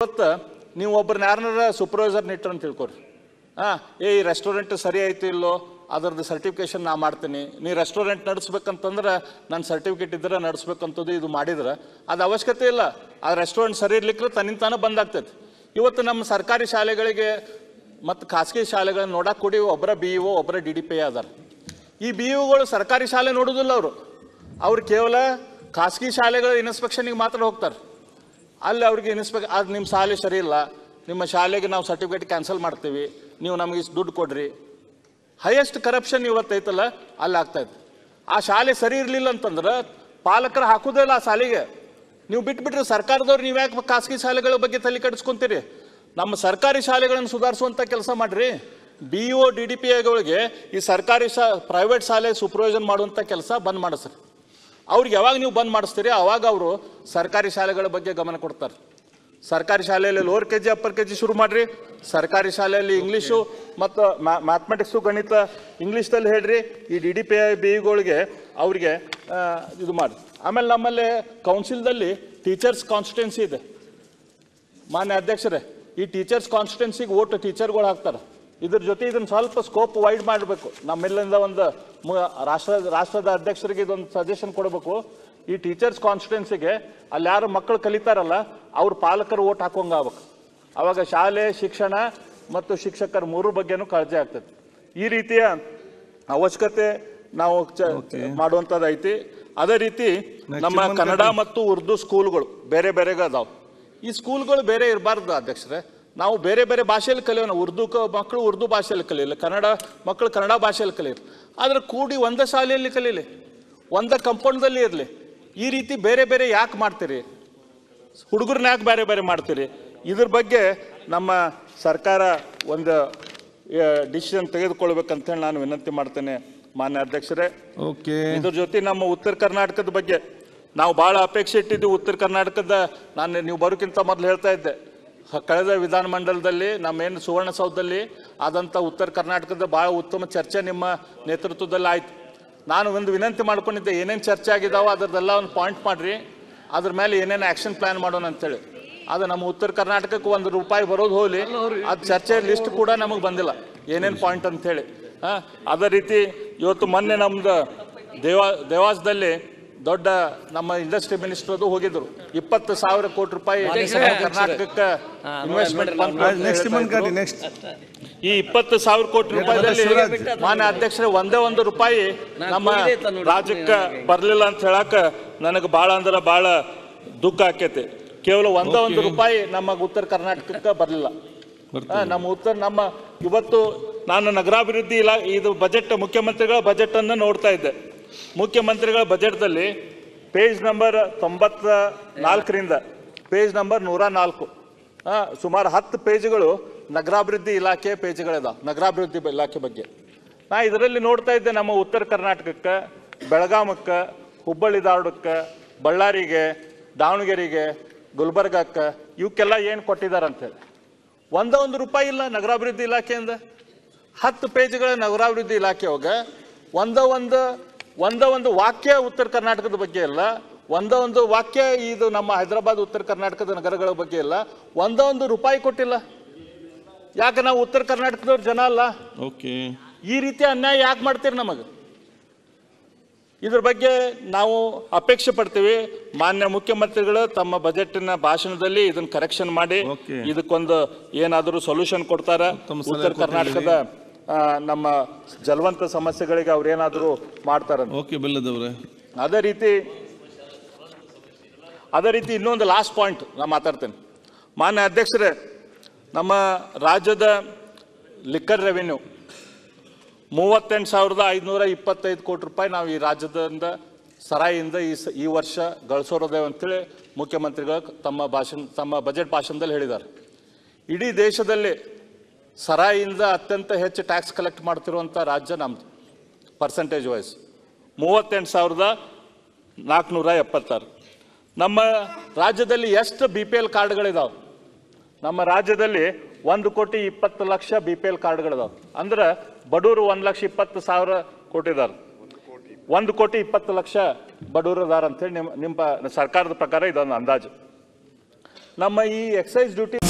ಇವತ್ತು ನೀವು ಒಬ್ಬರನ್ನ ಯಾರನ್ನಾರ ಸೂಪರ್ವೈಸರ್ನ ಇಟ್ಟರು ಅಂತ ತಿಳ್ಕೊರಿ. ಈ ರೆಸ್ಟೋರೆಂಟ್ ಸರಿ ಆಯ್ತು ಇಲ್ಲೋ ಅದರದ್ದು ಸರ್ಟಿಫಿಕೇಶನ್ ನಾ ಮಾಡ್ತೀನಿ, ನೀ ರೆಸ್ಟೋರೆಂಟ್ ನಡೆಸ್ಬೇಕಂತಂದ್ರೆ ನನ್ನ ಸರ್ಟಿಫಿಕೇಟ್ ಇದ್ರೆ ನಡೆಸ್ಬೇಕಂತದ್ದು ಇದು ಮಾಡಿದ್ರೆ ಅದು ಅವಶ್ಯಕತೆ ಇಲ್ಲ. ಆ ರೆಸ್ಟೋರೆಂಟ್ ಸರಿ ಇರ್ಲಿಕ್ಕೆ ತನ್ನಿಂದ ತಾನೇ ಬಂದಾಗ್ತೈತಿ. ಇವತ್ತು ನಮ್ಮ ಸರ್ಕಾರಿ ಶಾಲೆಗಳಿಗೆ ಮತ್ತು ಖಾಸಗಿ ಶಾಲೆಗಳನ್ನ ನೋಡಕ್ಕೆ ಕೂಡಿ ಒಬ್ಬರ BEO ಒಬ್ಬರ DDPI ಅದಾರ. ಈ BEOಗಳು ಸರ್ಕಾರಿ ಶಾಲೆ ನೋಡೋದಿಲ್ಲ. ಅವ್ರು ಕೇವಲ ಖಾಸಗಿ ಶಾಲೆಗಳ ಇನ್ಸ್ಪೆಕ್ಷನಿಗೆ ಮಾತ್ರ ಹೋಗ್ತಾರೆ. ಅಲ್ಲಿ ಅವ್ರಿಗೆ ಅದು ನಿಮ್ಮ ಶಾಲೆ ಸರಿ ಇಲ್ಲ, ನಿಮ್ಮ ಶಾಲೆಗೆ ನಾವು ಸರ್ಟಿಫಿಕೇಟ್ ಕ್ಯಾನ್ಸಲ್ ಮಾಡ್ತೀವಿ, ನೀವು ನಮಗೆ ಇಷ್ಟು ದುಡ್ಡು ಕೊಡ್ರಿ. ಹೈಯೆಸ್ಟ್ ಕರಪ್ಷನ್ ಇವತ್ತೈತಲ್ಲ ಅಲ್ಲಿ ಆಗ್ತಾಯಿತ್ತು. ಆ ಶಾಲೆ ಸರಿ ಇರಲಿಲ್ಲ ಅಂತಂದ್ರೆ ಪಾಲಕರು ಹಾಕೋದೇ ಇಲ್ಲ ಆ ಶಾಲೆಗೆ. ನೀವು ಬಿಟ್ಬಿಟ್ರೆ ಸರ್ಕಾರದವ್ರು ನೀವು ಯಾಕೆ ಖಾಸಗಿ ಶಾಲೆಗಳ ಬಗ್ಗೆ ತಲೆ ಕೆಡಿಸ್ಕೊಂತೀರಿ? ನಮ್ಮ ಸರ್ಕಾರಿ ಶಾಲೆಗಳನ್ನು ಸುಧಾರಿಸುವಂಥ ಕೆಲಸ ಮಾಡಿರಿ. BEO DDPIಗಳಿಗೆ ಈ ಸರ್ಕಾರಿ ಪ್ರೈವೇಟ್ ಶಾಲೆ ಸೂಪರ್ವೈಸನ್ ಮಾಡುವಂಥ ಕೆಲಸ ಬಂದ್ ಮಾಡಿಸ್ರಿ. ಅವ್ರಿಗೆ ಯಾವಾಗ ನೀವು ಬಂದ್ ಮಾಡಿಸ್ತೀರಿ ಅವಾಗ ಅವರು ಸರ್ಕಾರಿ ಶಾಲೆಗಳ ಬಗ್ಗೆ ಗಮನ ಕೊಡ್ತಾರೆ. ಸರ್ಕಾರಿ ಶಾಲೆಯಲ್ಲಿ ಲೋವರ್ KG ಅಪ್ಪರ್ KG ಶುರು ಮಾಡಿರಿ. ಸರ್ಕಾರಿ ಶಾಲೆಯಲ್ಲಿ ಇಂಗ್ಲೀಷು ಮತ್ತು ಮ್ಯಾಥಮೆಟಿಕ್ಸು ಗಣಿತ ಇಂಗ್ಲೀಷ್ದಲ್ಲಿ ಹೇಳ್ರಿ. ಈ DDPI BEಗಳಿಗೆ ಅವ್ರಿಗೆ ಇದು ಮಾಡಿ. ಆಮೇಲೆ ನಮ್ಮಲ್ಲಿ ಕೌನ್ಸಿಲ್ದಲ್ಲಿ ಟೀಚರ್ಸ್ ಕಾನ್ಸ್ಟಿಟ್ಯೂನ್ಸಿ ಇದೆ. ಮಾನ್ಯ ಅಧ್ಯಕ್ಷರೇ, ಈ ಟೀಚರ್ಸ್ ಕಾನ್ಸ್ಟಿಟ್ಯೂನ್ಸಿಗೆ ಓಟ್ ಟೀಚರ್ಗಳು ಹಾಕ್ತಾರೆ. ಇದ್ರ ಜೊತೆ ಇದನ್ನು ಸ್ವಲ್ಪ ಸ್ಕೋಪ್ ವೈಡ್ ಮಾಡಬೇಕು. ನಮ್ಮೆಲ್ಲಿಂದ ಒಂದು ರಾಷ್ಟ್ರದ ಅಧ್ಯಕ್ಷರಿಗೆ ಇದೊಂದು ಸಜೆಷನ್ ಕೊಡಬೇಕು. ಈ ಟೀಚರ್ಸ್ ಕಾನ್ಸ್ಟಿಟ್ಯೂನ್ಸಿಗೆ ಅಲ್ಲಿ ಯಾರು ಮಕ್ಕಳು ಕಲಿತಾರಲ್ಲ ಅವ್ರ ಪಾಲಕರು ಓಟ್ ಹಾಕೋಂಗ ಆಗ್ಬೇಕು. ಆವಾಗ ಶಾಲೆ ಶಿಕ್ಷಣ ಮತ್ತು ಶಿಕ್ಷಕರ ಮೂರು ಬಗ್ಗೆನೂ ಕಾಳಜಿ ಆಗ್ತದೆ. ಈ ರೀತಿಯ ಅವಶ್ಯಕತೆ ನಾವು ಮಾಡುವಂಥದ್ದು ಐತಿ. ಅದೇ ರೀತಿ ನಮ್ಮ ಕನ್ನಡ ಮತ್ತು ಉರ್ದು ಸ್ಕೂಲ್ಗಳು ಬೇರೆ ಬೇರೆಗೆ ಅದಾವೆ. ಈ ಸ್ಕೂಲ್ಗಳು ಬೇರೆ ಇರಬಾರ್ದು ಅಧ್ಯಕ್ಷರೇ. ನಾವು ಬೇರೆ ಬೇರೆ ಭಾಷೆಯಲ್ಲಿ ಕಲಿಯೋಣ. ಉರ್ದು ಮಕ್ಕಳು ಉರ್ದು ಭಾಷೆಯಲ್ಲಿ ಕಲೀಲಿ, ಕನ್ನಡ ಮಕ್ಕಳು ಕನ್ನಡ ಭಾಷೆಯಲ್ಲಿ ಕಲೀಲಿ. ಆದರೆ ಕೂಡಿ ಒಂದೇ ಶಾಲೆಯಲ್ಲಿ ಕಲೀಲಿ, ಒಂದೇ ಕಂಪೌಂಡ್ದಲ್ಲಿ ಇರಲಿ. ಈ ರೀತಿ ಬೇರೆ ಬೇರೆ ಯಾಕೆ ಮಾಡ್ತೀರಿ? ಹುಡುಗರನ್ನ ಯಾಕೆ ಬೇರೆ ಬೇರೆ ಮಾಡ್ತೀರಿ? ಇದ್ರ ಬಗ್ಗೆ ನಮ್ಮ ಸರ್ಕಾರ ಒಂದು ಡಿಸಿಷನ್ ತೆಗೆದುಕೊಳ್ಬೇಕಂತೇಳಿ ನಾನು ವಿನಂತಿ ಮಾಡ್ತೇನೆ ಮಾನ್ಯ ಅಧ್ಯಕ್ಷರೇ. ಇದ್ರ ಜೊತೆ ನಮ್ಮ ಉತ್ತರ ಕರ್ನಾಟಕದ ಬಗ್ಗೆ ನಾವು ಭಾಳ ಅಪೇಕ್ಷೆ ಇಟ್ಟಿದ್ದೀವಿ. ಉತ್ತರ ಕರ್ನಾಟಕದ ನೀವು ಬರೋಕ್ಕಿಂತ ಮೊದಲು ಹೇಳ್ತಾ ಇದ್ದೆ, ಕಳೆದ ವಿಧಾನಮಂಡಲದಲ್ಲಿ ನಮ್ಮೇನು ಸುವರ್ಣಸೌಧದಲ್ಲಿ ಆದಂಥ ಉತ್ತರ ಕರ್ನಾಟಕದ ಭಾಳ ಉತ್ತಮ ಚರ್ಚೆ ನಿಮ್ಮ ನೇತೃತ್ವದಲ್ಲಿ ಆಯಿತು. ನಾನು ಒಂದು ವಿನಂತಿ ಮಾಡ್ಕೊಂಡಿದ್ದೆ, ಏನೇನು ಚರ್ಚೆ ಆಗಿದ್ದಾವೋ ಅದರದೆಲ್ಲ ಒಂದು ಪಾಯಿಂಟ್ ಮಾಡಿರಿ, ಅದ್ರ ಮೇಲೆ ಏನೇನು ಆ್ಯಕ್ಷನ್ ಪ್ಲ್ಯಾನ್ ಮಾಡೋಣ ಅಂತೇಳಿ. ಅದು ನಮ್ಮ ಉತ್ತರ ಕರ್ನಾಟಕಕ್ಕೆ ₹1 ಬರೋದು ಹೋಗಲಿ, ಅದು ಚರ್ಚೆ ಲಿಸ್ಟ್ ಕೂಡ ನಮಗೆ ಬಂದಿಲ್ಲ ಏನೇನು ಪಾಯಿಂಟ್ ಅಂಥೇಳಿ. ಅದೇ ರೀತಿ ಇವತ್ತು ಮೊನ್ನೆ ನಮ್ಮದು ದೇವಾಸದಲ್ಲಿ ದೊಡ್ಡ ನಮ್ಮ ಇಂಡಸ್ಟ್ರಿ ಮಿನಿಸ್ಟರ್ದು ಹೋಗಿದ್ರು. 20,000 ಕೋಟಿ ರೂಪಾಯಿ ಕರ್ನಾಟಕಕ್ಕೆ ಇನ್ವೆಸ್ಟ್ಮೆಂಟ್. ಈ 20,000 ಕೋಟಿ ರೂಪಾಯಿದಲ್ಲಿ ಮಾನ್ಯ ಅಧ್ಯಕ್ಷರೇ ಒಂದೇ ರೂಪಾಯಿ ನಮ್ಮ ರಾಜ್ಯಕ್ಕೆ ಬರಲಿಲ್ಲ ಅಂತ ಹೇಳಕ ನನಗೆ ಭಾಳ ಅಂದ್ರೆ ಭಾಳ ದುಃಖ ಆಕೈತಿ. ಕೇವಲ ಒಂದೇ ರೂಪಾಯಿ ನಮ್ಮ ಉತ್ತರ ಕರ್ನಾಟಕಕ್ಕೆ ಬರಲಿಲ್ಲ. ನಮ್ಮ ಇವತ್ತು ನಾನು ನಗರಾಭಿವೃದ್ಧಿ ಇದು ಬಜೆಟ್ ಮುಖ್ಯಮಂತ್ರಿಗಳ ಬಜೆಟ್ ಅನ್ನು ನೋಡ್ತಾ ಇದ್ದೆ. ಮುಖ್ಯಮಂತ್ರಿಗಳ ಬಜೆಟ್ದಲ್ಲಿ ಪೇಜ್ ನಂಬರ್ 94ರಿಂದ ಪೇಜ್ ನಂಬರ್ 104 ಸುಮಾರು 10 ಪೇಜ್ಗಳು ನಗರಾಭಿವೃದ್ಧಿ ಇಲಾಖೆ ಪೇಜ್ಗಳಿದಾವೆ. ನಗರಾಭಿವೃದ್ಧಿ ಇಲಾಖೆ ಬಗ್ಗೆ ನಾ ಇದರಲ್ಲಿ ನೋಡ್ತಾ ಇದ್ದೆ. ನಮ್ಮ ಉತ್ತರ ಕರ್ನಾಟಕಕ್ಕೆ, ಬೆಳಗಾಮಕ್ಕೆ, ಹುಬ್ಬಳ್ಳಿ ಧಾರವಾಡಕ್ಕೆ, ಬಳ್ಳಾರಿಗೆ, ದಾವಣಗೆರೆಗೆ, ಗುಲ್ಬರ್ಗಕ್ಕೆ ಇವಕ್ಕೆಲ್ಲ ಏನು ಕೊಟ್ಟಿದ್ದಾರೆ ಅಂತೇಳಿ ಒಂದೇ ರೂಪಾಯಿ ಇಲ್ಲ ನಗರಾಭಿವೃದ್ಧಿ ಇಲಾಖೆಯಿಂದ. 10 ಪೇಜ್ಗಳ ನಗರಾಭಿವೃದ್ಧಿ ಇಲಾಖೆ ಹೋಗ ಒಂದೇ ವಾಕ್ಯ ಉತ್ತರ ಕರ್ನಾಟಕದ ಬಗ್ಗೆ ಇಲ್ಲ, ಒಂದೇ ವಾಕ್ಯ ಇದು ನಮ್ಮ ಹೈದರಾಬಾದ್ ಉತ್ತರ ಕರ್ನಾಟಕದ ನಗರಗಳ ಬಗ್ಗೆ ಇಲ್ಲ, ಒಂದೇ ರೂಪಾಯಿ ಕೊಟ್ಟಿಲ್ಲ. ಯಾಕೆ ನಾವು ಉತ್ತರ ಕರ್ನಾಟಕದವ್ರ ಜನ ಅಲ್ಲ? ಈ ರೀತಿ ಅನ್ಯಾಯ ಯಾಕೆ ಮಾಡ್ತೀರಿ ನಮಗೆ? ಇದ್ರ ಬಗ್ಗೆ ನಾವು ಅಪೇಕ್ಷೆ ಪಡ್ತೀವಿ. ಮಾನ್ಯ ಮುಖ್ಯಮಂತ್ರಿಗಳು ತಮ್ಮ ಬಜೆಟ್ನ ಭಾಷಣದಲ್ಲಿ ಇದನ್ನ ಕರೆಕ್ಷನ್ ಮಾಡಿ ಇದಕ್ಕೊಂದು ಏನಾದರೂ ಸೊಲ್ಯೂಷನ್ ಕೊಡ್ತಾರ. ಉತ್ತರ ಕರ್ನಾಟಕದ ನಮ್ಮ ಜಲವಂತ ಸಮಸ್ಯೆಗಳಿಗೆ ಅವ್ರೇನಾದರೂ ಮಾಡ್ತಾರ. ಅದೇ ರೀತಿ ಇನ್ನೊಂದು ಲಾಸ್ಟ್ ಪಾಯಿಂಟ್ ನಾನು ಮಾತಾಡ್ತೇನೆ. ಮಾನ್ಯ ಅಧ್ಯಕ್ಷರೇ, ನಮ್ಮ ರಾಜ್ಯದ ಲಿಕ್ಕರ್ ರೆವಿನ್ಯೂ 38,525 ಕೋಟಿ ರೂಪಾಯಿ ನಾವು ಈ ರಾಜ್ಯದಿಂದ ಸರಾಯಿಯಿಂದ ಈ ವರ್ಷ ಗಳಿಸೋರದೇವೆ ಅಂತೇಳಿ ಮುಖ್ಯಮಂತ್ರಿಗಳು ತಮ್ಮ ಬಜೆಟ್ ಭಾಷಣದಲ್ಲಿ ಹೇಳಿದ್ದಾರೆ. ಇಡೀ ದೇಶದಲ್ಲಿ ಸರಾಯಿಯಿಂದ ಅತ್ಯಂತ ಹೆಚ್ಚು ಟ್ಯಾಕ್ಸ್ ಕಲೆಕ್ಟ್ ಮಾಡ್ತಿರುವಂಥ ರಾಜ್ಯ ನಮ್ಮದು. Percentage wise 38,476. ನಮ್ಮ ರಾಜ್ಯದಲ್ಲಿ ಎಷ್ಟು BPL ಕಾರ್ಡ್ಗಳಿದಾವೆ? ನಮ್ಮ ರಾಜ್ಯದಲ್ಲಿ 1,20,00,000 BPL ಕಾರ್ಡ್ಗಳಿದಾವೆ. ಅಂದ್ರೆ ಬಡವರು 1,20,000 ಕೋಟಿದಾರ, 1,20,00,000 ಬಡವರು ಅದಾರ ಅಂತೇಳಿ ನಿಮ್ಮ ಸರ್ಕಾರದ ಪ್ರಕಾರ ಇದೊಂದು ಅಂದಾಜು. ನಮ್ಮ ಈ ಎಕ್ಸೈಸ್ ಡ್ಯೂಟಿ